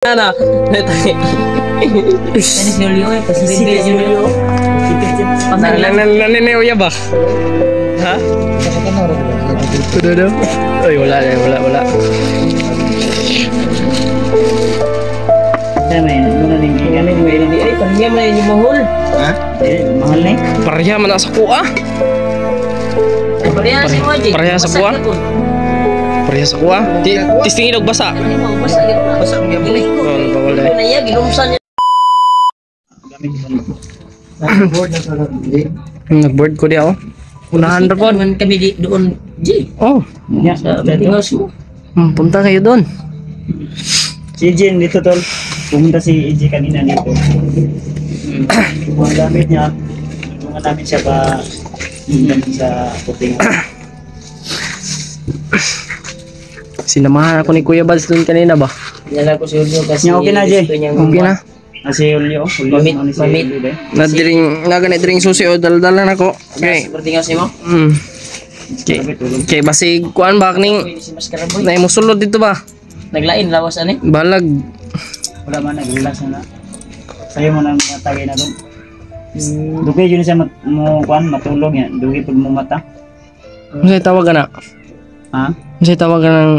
Ano? Ano si Julio eh, presidente si Julio. Naniniw ya ba? Ha? Udah. Ay, wala. Ay, pariya man yung mahal. Ha? Mahal na eh. Pareha man sa kuha. Pariya si Moji. Pareha sa kuha. Pareha sa kuha. Tistingin og basa. Basa gitu. Basa yung gili. Oh, bawal dai. Ano iya, ginumsan niya. Nag-board ko di ako. Unahan ra pod. Man kami doon, G. Oh, Sa Batingas mo. punta kayo doon. Si Jen dito tol. Pumunta si EJ kanina dito. Mga gamit niya. Mga gamit siya pa sa puting. Sinamahan ako ni Kuya Bads doon kanina ba? Nala ko si Julio kasi Okay na, Jay. gusto niyang Okay na. Si Julio. Mamit. Nagadring susi o daldalan ako. Okay. Sa Batingas mo. Okay, basig kuan ba ning Si Maskara Boy. na musulod dito ba? Naglain lawas ani. Balag. Wala man, nag-relax na. Sa'yo mo na mga tagay na doon. Dugay yun siya matulog yan. Dugay pag mo mata. Unsay tawag na? Ha? Unsay tawag ng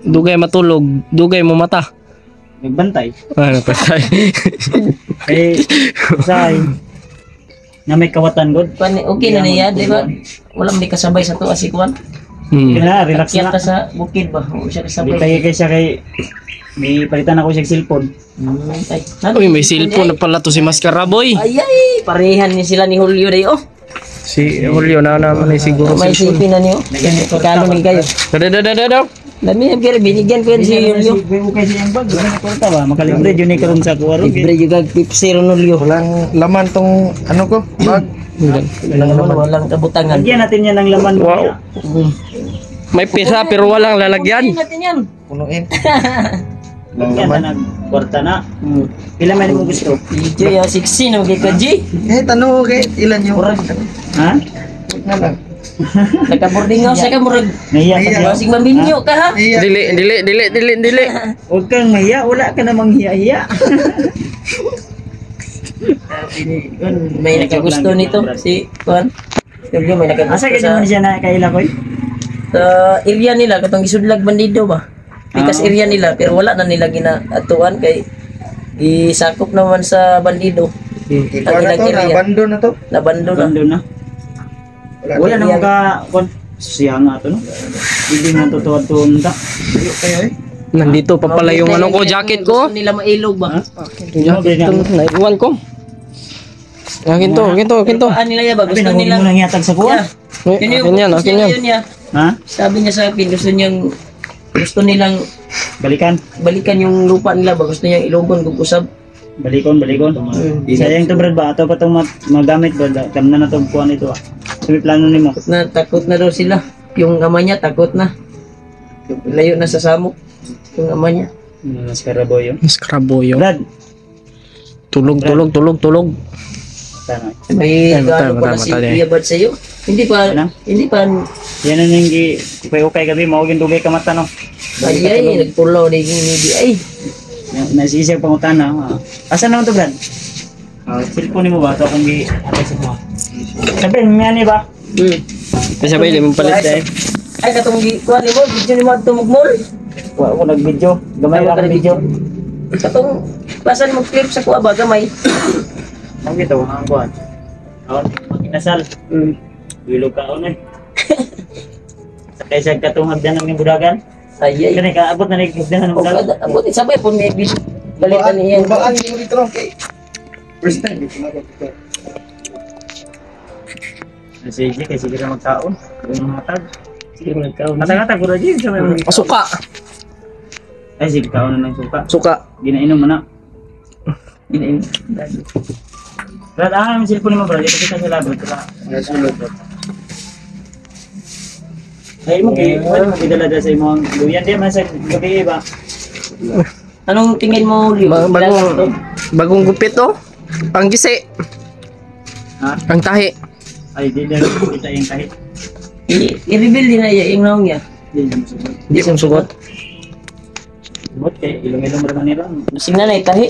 dugay matulog, dugay mo mata. Nagbantay. Ano patay? Eh, say. Na may kawatan god. Okay na niya, di ba? Walang may kasabay sa tuwa si Kwan. Okay na, relax Akyat na. ka sa bukid ba? O siya Di kasabay. tayo kay siya kay may palitan ako siya cellphone. Ay, Uy, may cellphone na pala to si Maskara Boy. ay, parehan niya sila ni Julio dayo. Si Julio na naman ay siguro May cellphone. sipin na niyo. Kano ni kayo? Dada. Dami yung kaya binigyan ko yan si Julio. Okay siya yung bag. Wala na kwarta ba? Makalibre yun ni karon sa kuwaro. Libre juga pipsiro Julio. Walang laman tong ano ko, bag. Walang kabutangan. Lagyan natin yan ng laman. Wow. May pisa pero walang lalagyan. Natin yan. Punuin. Lagyan na ng kwarta na. Pila man mo gusto? Video ya 16 na kay Kaji. Tanong kay ilan yung Ha? na lang. Naka-boarding house ka murag. Nahiya ka ba? Masing maminyo ka ha. Iya. Dili. Huwag kang mahiya. Wala ka namang hiya-hiya. May nakagusto nito si Kwan. Julio may nakagusto Asa ka sa naman siya na kaila ko area nila katong gisudlag bandido ba. Pikas area nila pero wala na nila ginaatuan kay isakop naman sa bandido. Ikaw na to, nabando na to. Nabando na. Bando na. Wala namang ka... Siya nga to no? Hindi nga totoo ito unta. Kayo eh. Nandito pa pala yung ano ko, jacket ko. Gusto nila mailog ba? Jacket ko, naiwan ko. Akin to. Ano nila ya ba? Sabi Gusto na huwag nila. mo nang yatag sa kuha. Akin yan. Yun ya. Ha? Sabi niya sa akin gusto nilang Balikan. balikan yung lupa nila ba? Gusto niyang ilogon kung usab. Balikon. Sayang to Brad ba? Ato pa itong magamit Brad. Kamna na itong kuha nito ah. Sabi plano ni mo. Takot na daw sila. Yung ama niya takot na. Layo na sa samok. Yung ama niya. Mas karaboy yun. Skraboyo. Brad. Tulog. Tama. May gaano pa na Tama, si tama. Kuya Bad sa'yo. Hindi pa. Ano? Yan ang hindi. Upay gabi. Mawagin dugay ka mata no. Ay, nagpulaw na yung hindi. Ay, Nasisig pangutan na. Asan naman to Brad? Cellphone mo ba? Ito akong sabi, niya ni ba? Sabay limang palit dahil. ay katong kuha ni mo, video ni mo tumugmol. Wala ako nag-video. Gamay Ay, ako nag-video. Katong, pasan mo clip sa kuha ba, gamay. Ang ito, ang kuhan. Ako, makinasal. Wilog ka ako na eh. Sakay siya katungag na ng budagan. Ay, Kani ka, abot na nagigdan ng budagan. Abot, sabay po may video. Balitan niya. Baan mo dito lang kay. First time dito na ko. Sige, kaya sige na magkaon. Kung matag. Sige mo nagkaon. Matag-atag ko na dyan. Sa may Suka. Ay, sige, kaon na ng suka. Suka. Ginainom mo na. Ginainom. Brad, yung cellphone mo, Brad. Ito kita sa labo. Ay, mo kidala sa imong luyan. Di man sa gabi ba? Anong tingin mo, Leo? Bagong gupit to. Ang gisi. Ha? Ang tahi. Ay, di na kita yung kahit. I-reveal din na yung naong niya. Di na masubad. Di mo sugot. Bot kay ilong-ilong naman nila. Sing na tahi.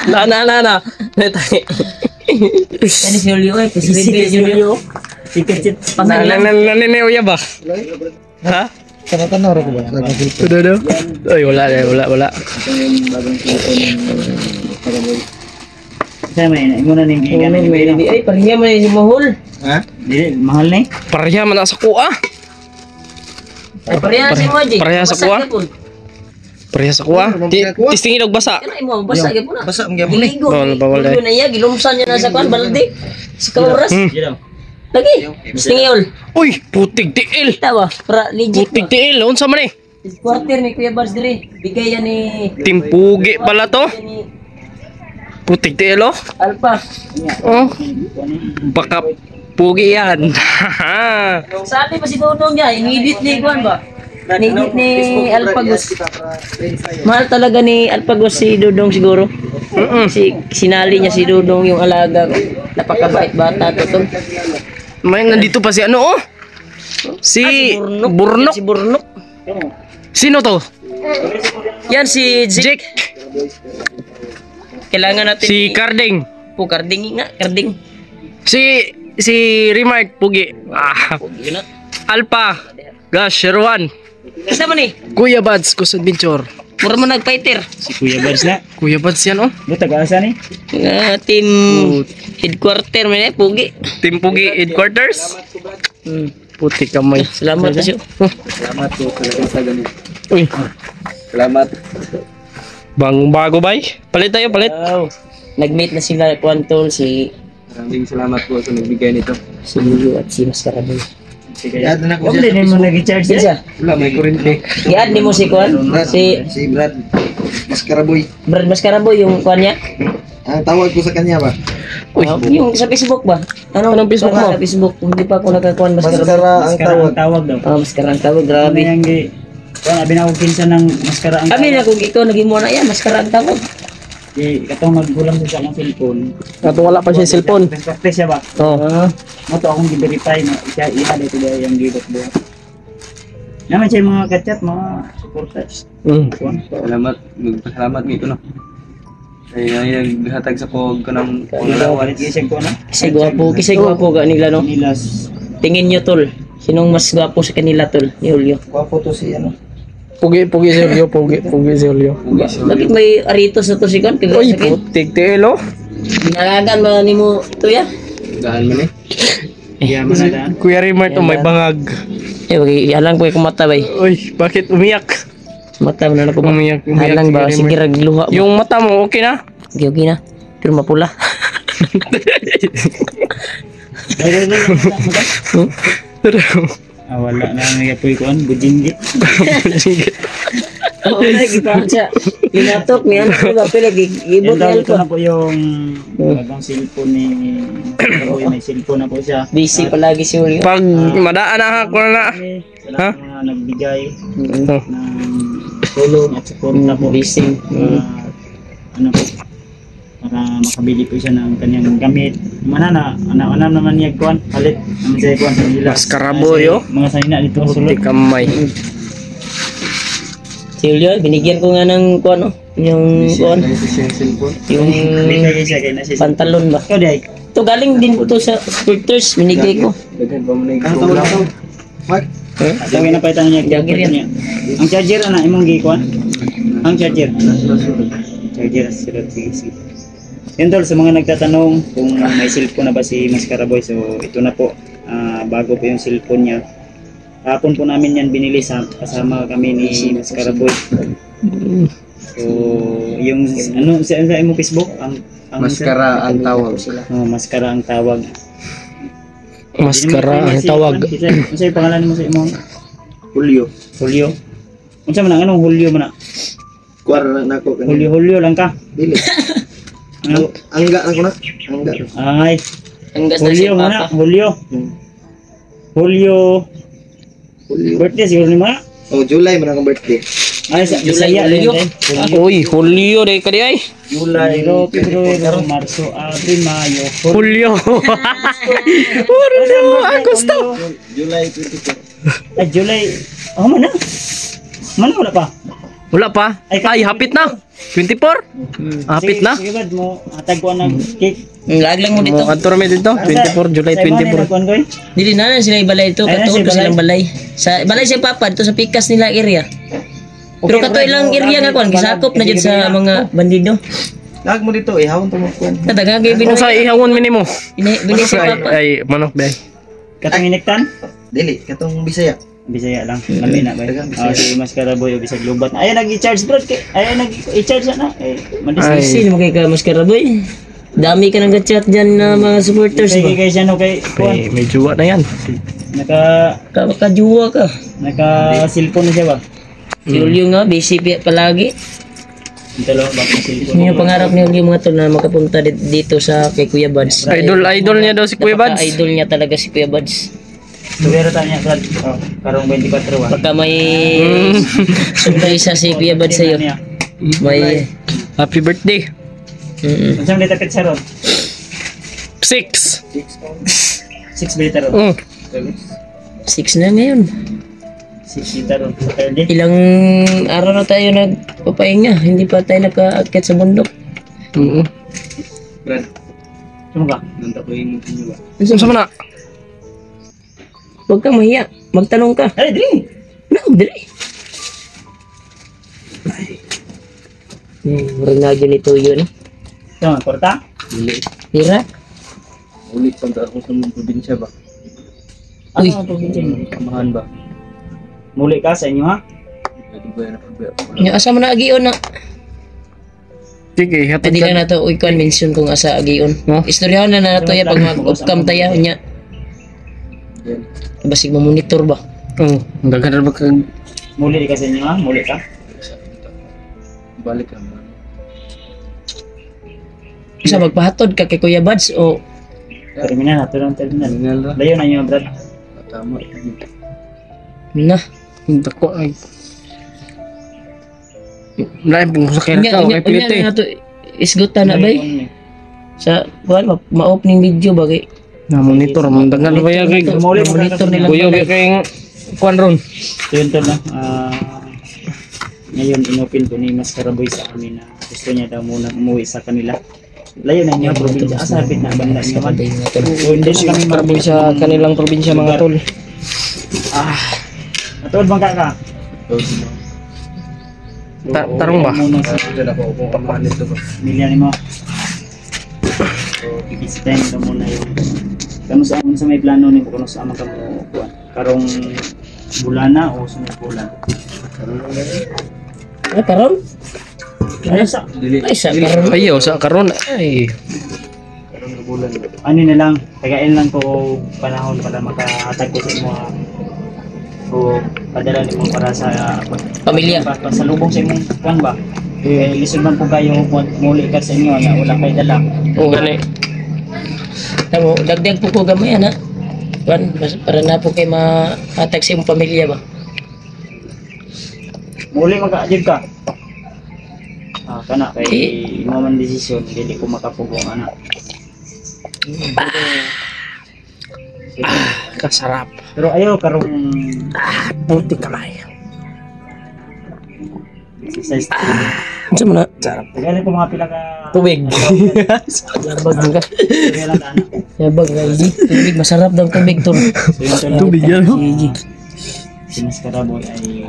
Na. Tayo. Kani si Julio eh, kasi si Julio. Sikit-sit. Pangalan. Naniniuya ba? Ha? Tanaw ko ba? Tudo. Ay, wala. Ito yung bagong cellphone ng Karaboy. Kaya may muna ning gigamit ni Ay, pahinga man yung mahol. Ha? Dili mahal ni. Pareha man sa kuha. Ay, pareha si Moji. Pareha sa kuha? Pareha sa kuha. Tistingin og basa. Kana imo basa gyud po na. Basa ang gyapon ni. Giligo. Bawal Giligo na iya, gilumsan niya na sa kuan balde. Sa kauras. Dili daw. Lagi. Stingiyol. Uy, putig tiil. Tawa, para legit. Putig tiil. Unsa man eh? Quarter ni Kuya Bars dire. Bigay yan ni Timpugi pala to. ni Putig tiil oh. Alpha. Oh, baka pugi yan. Sabi pa si Dodong niya, inhibit ni kuan ba? Inhibit ni Alpagos. Mahal talaga ni Alpagos si Dodong siguro. Sinali niya si Dodong yung alaga ko. Napakabait bata to tol. May nandito pa si ano oh. Si Burnok. Si Burnok. Sino to? Yan si Jake. Kailangan natin Si Carding. Karding nga, Karding. Si Remark Pugi. Ah, Yun na. Alpha. Gosh, Sherwan. Isa mo ni? Kuya Bads Kus Adventure. Mura mo nag-fighter. Si Kuya Bars na. Kuya Bads yan oh. Mo taga-asa ni? Team headquarter mo na, Pugi. Team Pugi Headquarters. Puti kamay. Salamat kasi. Salamat po sa ganito. Uy, Salamat. bang bago bay. Palit tayo, palit. Wow. Nag-meet na sila Kwantol, si Maraming salamat po sa nagbigay nito. Lulu at si Mascaraboy. Sige. I-add na ako Wala siya. din mo nag-charge Sino siya? Wala, may kurente. I-add ni mo si Kwan? Si Si Brad. Maskaraboy. Brad Mascaraboy, yung Kwan niya? Ang tawag ko sa kanya ba? Uy. Yung sa Facebook ba? Anong Facebook mo? Sa Facebook, hindi pa ako nagkakuan Mascaraboy. Maskara ang Maskara tawag. ang tawag daw. Mascara ang tawag, grabe. Grabe yang gi. Kung abi na ako kinsa ng maskara ang Kami tawag. na kung ikaw naging mo na yan, Mascara ang tawag. Di katong maggulang sa akong cellphone. Kato wala pa siya cellphone. Practice siya ba? Oh. Mo to akong gi-verify na siya iya dito dia yang gibot buhat. Naman siya yung mga kachat, mga supporters. Salamat. Magpasalamat nito no. Ay naghatag sa pog ko ng Walit gising ko na. Kisay gwapo ka nila no. Nilas. Tingin nyo tol, sinong mas gwapo sa kanila tol? Ni Julio. Wapo to si ano. Pugi si Julio, pugi si Julio. Bakit may aritos na to si Kwan? Uy, Kagaya putig tiil oh. Binalagan ba ni mo ito ya? Daan man eh. Iya manadaan. Kuya Remark to may bangag. Okay, halang ko yung mata ba Uy, bakit umiyak? Mata mo na ako ba? Umiyak Halang ba? si Sige, Remark. ragluha mo. Yung mata mo, okay na? Okay na. Pero mapula. Wala na nga po ikuan, bujinggit. Oo, lagi pa siya. Linatok niya. Ano ba? Pila, gibot Yan niya ito ko. na po yung bagong cellphone ni Karoy. May cellphone na po siya. Busy palagi si Julio. Pag madaan na ako na. Sa lahat ng mga nagbigay Oh. ng tulong at support na po. Busy. Ano po, para makabili po siya ng kanyang gamit. Manana, ano naman niya kuan, palit naman siya kuan sa nila. Maskaraboy, oh. Mga sanina dito sulod. Puti kamay. Si Julio, binigyan ko nga ng kuan, no? Yung kuan. Yung Binigay siya kay na siya. pantalon ba? Ikaw day. Ito galing din po to sa sculptors. Binigay ko. Daghan pa mo na Ang tawag na Mark. Tawag na paitan niya. Jagger yan. niya. Ang charger ana imong gikuan. Ang charger. Charger sila sige. Yan tol, sa mga nagtatanong kung may cellphone na ba si Mascaraboy, so ito na po, bago po yung cellphone niya. Hapon po namin yan binili kasama kami ni Mascaraboy. So, yung ano sa imong Facebook, ang Maskara ang tawag. Maskara ang tawag. Maskara ang tawag. Ano sa pangalan mo sa imong Julio. Julio? Unsa man ang anong Julio man na? Kuwar na ako kanina. Julio lang ka. Dili. Ano? Angga lang ko na. Angga. Ay, Ang gas na Julio si mana, Papa. Julio. Julio. Julio. Birthday siguro ni mga. Oh, July man ang birthday. Ay, sa July, Bisaya Julio. din. Uy, Julio de kadi ay. July, February, Marso, Abril, Mayo. Julio. Julio, Agosto. July 24. Ay, July. Oh, mana? Mana wala pa? Wala pa. Ay, hapit na. 24? Hapit na. Sige bad mo, hatag ko ng cake. Lag lang mo dito. Mo kantor mi dito, 24 July 24. Dili na sila ibalay ito. Ayun na Katuon si pa silang balay. balay. Sa balay siya papad to sa pikas nila area. Pero kato ilang area nga kuan gisakop na jud sa mga bandido. Lag mo dito, ihawon to mo kuan. Kadagagay Kung sa ihawon minimo. bini si Ay, papa. ay manok bay. Katong iniktan? Dili, katong Bisaya. Bisaya lang. Lami na ba? Si Mascara Boy o bisag lubat. Ay nag-i-charge bro. Ay nag-i-charge na. Ay. Sino mo kay ka maskaraboy? Dami ka nang chat diyan na mga supporters Sige ba? kay siya no kay kuan. May juwa na yan. Kajuwa ka. Naka-cellphone na siya ba? Si Julio nga busy palagi. Ito lang bakit cellphone. Ano yung pangarap ni Julio mga tol na makapunta dito sa kay Kuya Buds? Idol niya daw si Kuya Buds. Idol niya talaga si Kuya Buds. Tubero tanya Brad. Oh, karong 24 ba? Pagka may surprise si Kuya Buds sa'yo. May Happy birthday. Unsang data pet sa ron? 6. 6 beta ron. 6 na ngayon. 6 beta ron. Saturday. Ilang araw na tayo nagpapahinga. Hindi pa tayo nakaakyat sa bundok. Brad, Sumo ka? nanta ko yung inyo ba? Sama na. Huwag kang mahiya. Magtanong ka. Ay, dili. No, dali. Murag na dyan ito yun. Ito, korta? Dili. Hira. Ulit pang ako sa mga probinsya ba? Uy. Ano probinsya niyo? Kamahan ba? Muli ka sa inyo ha? Pwede ba yan ako? Yung asa mo na agion na. Sige, hatid Hindi ka. lang na ito. Uy, kuan mention kung asa agion. Istoryahan na na ito ya pag mag-off-cam tayo niya. Yan. Basig mo monitor ba? Oh, daghan ba kag Muli ka sa inyo ha? Muli ka? Balik ka man. Isa magpahatod ka kay Kuya Buds o Terminal, ito lang terminal. Terminal ra. Layo na nyo, Brad. Tama. na. dako ay. Lain pong sa kaya ka, okay pilit eh. Unya na to isgutan na bay. Sa kuan ma-opening video ba kay Na monitor, mandangan ba yan kay monitor nila. Kuya ba kay kuan ron. Yun to na. Ngayon, inopin ko ni Mascara Boy sa amin na gusto niya daw muna umuwi sa kanila. Layo na niya, probinsya. Asapit na banda niya man. So, hindi na kami Para sa kanilang probinsya mga tol. Matod bang ka? Tarong ba? Muna sa Dito na ko kung kamahan nito ba? pamilya ni mo. So, kikisitahin ka muna yung kano sa amin sa may plano ni kano sa amin kamo kuan. Karong bulana o sunod bulan. Ah, karon? Ano sa? Dili. Ay, sa karon. Ayaw sa karon ay. Karong na bulan ba? Ano na lang, tagain lang ko panahon para makahatag ko sa mga o padala ni mo para sa Pamilya. pasalubong sa imong kuan ba. Kaya lisod man po kayo muli ka sa inyo na wala kay dala. O gani. Tamo, dagdag po ko gamay ana. Kuan para na po kay mahatag sa imong pamilya ba. Muli mag-aajib ka. Kana kay imo man desisyon dili ko makapugong ana. Kasarap. Pero ayaw karong Puti kamay. exercise. Unsa man na? Tagalin ko mga pila ka Tubig. Yabag ka. Tagalan ka ana. Yabag ka, Iji. Tubig, masarap daw tubig to. So yun to lang. Tubig yan. Iji. Si Mascara Boy ay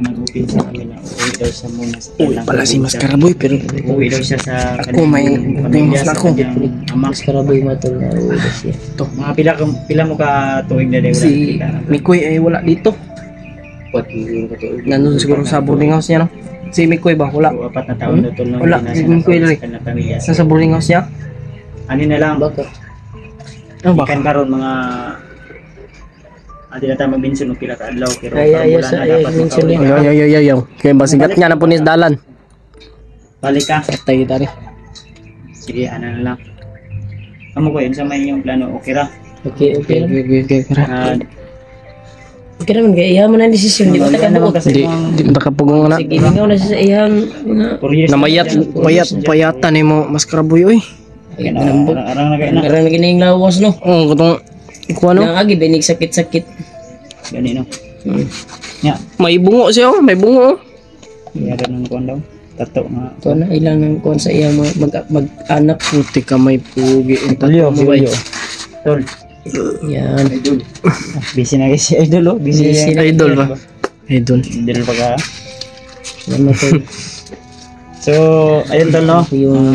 nag-upin sa amin na uwi daw siya muna sa kanilang Pala si probinsya. Mascara Boy pero Uwi daw siya sa Ako, may pamilya tingos na sa ako. kanyang ama. Mas karaboy matol na uwi na siya. Mga pila mo ka tuig na daw si Mikoy ay wala dito. Pat yung kato. Nandun siguro sa boarding house niya no. Si Mikoy ba? Wala. So, 4 na taon na ito nung Wala, hindi na si siya Mikoy nakauwi rin. sa kanyang pamilya. So, Nasa boarding house niya. ano na lang, Bakit? Ano ba? ikan karon mga di na tayo mag-mention ng pila ka adlaw pero Ay, parang ay, wala sa- na ay, dapat mention makauwi niya. ka. Yo. Kaya basigat niya na po ni dalan. Balik ka. Patay kita rin. Sige, ano na lang. Kamu ko yun sa may yung plano, okay ra? Okay. Okay. Okay naman, kaya iyahan mo na ang desisyon. Di ba Ano naman takabuot? kasi Di yung makapugong na. Sige, lingaw na siya sa iyang mga... Namayat ni mo Mascara Boy oy. arang na kayo na. Karang nagining lawas, no? Oh, kutong iko ano? Nang agi, binig sakit-sakit. Gani no. Hmm. Nya, May bungo siya oh, may bungo. Meron ng kuwan daw. Tato nga. Ito na ilang ng kuan sa iyang mag-anak. Puti ka may pugi. Ang Julio, tato mo ba? Tol. Yan. Busy na kasi idol oh. Busy Busy na. Idol ba? Idol. Idol pa ka. Yan na tol. So, ayun tol no. Yung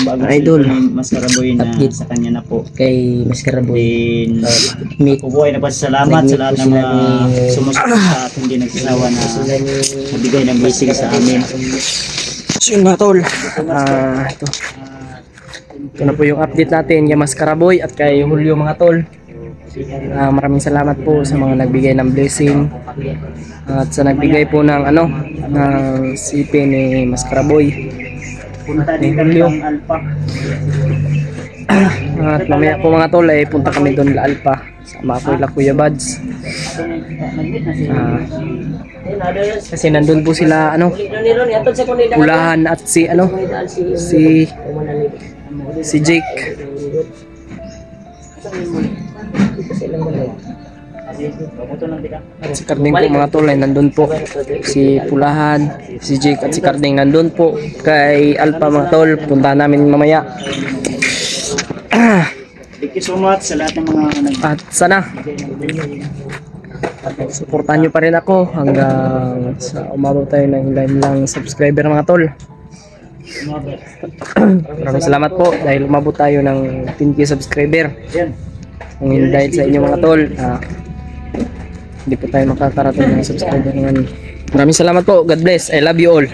bagong Idol. cellphone ng Mascaraboy na Update. sa kanya na po. Kay Mascaraboy. Then, Meet. Kubuhay na pasalamat sa lahat ng mga sumusuporta at hindi nagsasawa na nagbigay ng blessing sa amin. So yun nga tol. Ito. Ito na po yung update natin kay Mascaraboy at kay Julio mga tol. Maraming salamat po sa mga nagbigay ng blessing at sa nagbigay po ng ng sipi ni Mascaraboy ni Julio. At mamaya po mga tol ay punta kami doon la Alpa. Sama ko ila Kuya Bads. Kasi nandun po sila Pulahan at si Jake. At si Karding po mga tol ay nandun po. Si Pulahan, si Jake at si Karding nandun po. Kay Alpa mga tol, puntahan namin mamaya. Thank you so much sa lahat ng mga At sana suportahan nyo pa rin ako hanggang sa umabot tayo ng ilang subscriber mga tol. Maraming salamat po dahil umabot tayo ng 10k subscriber. Kung hindi dahil sa inyo mga tol, hindi po tayo makakarating ng subscriber ngayon. Maraming salamat po. God bless. I love you all.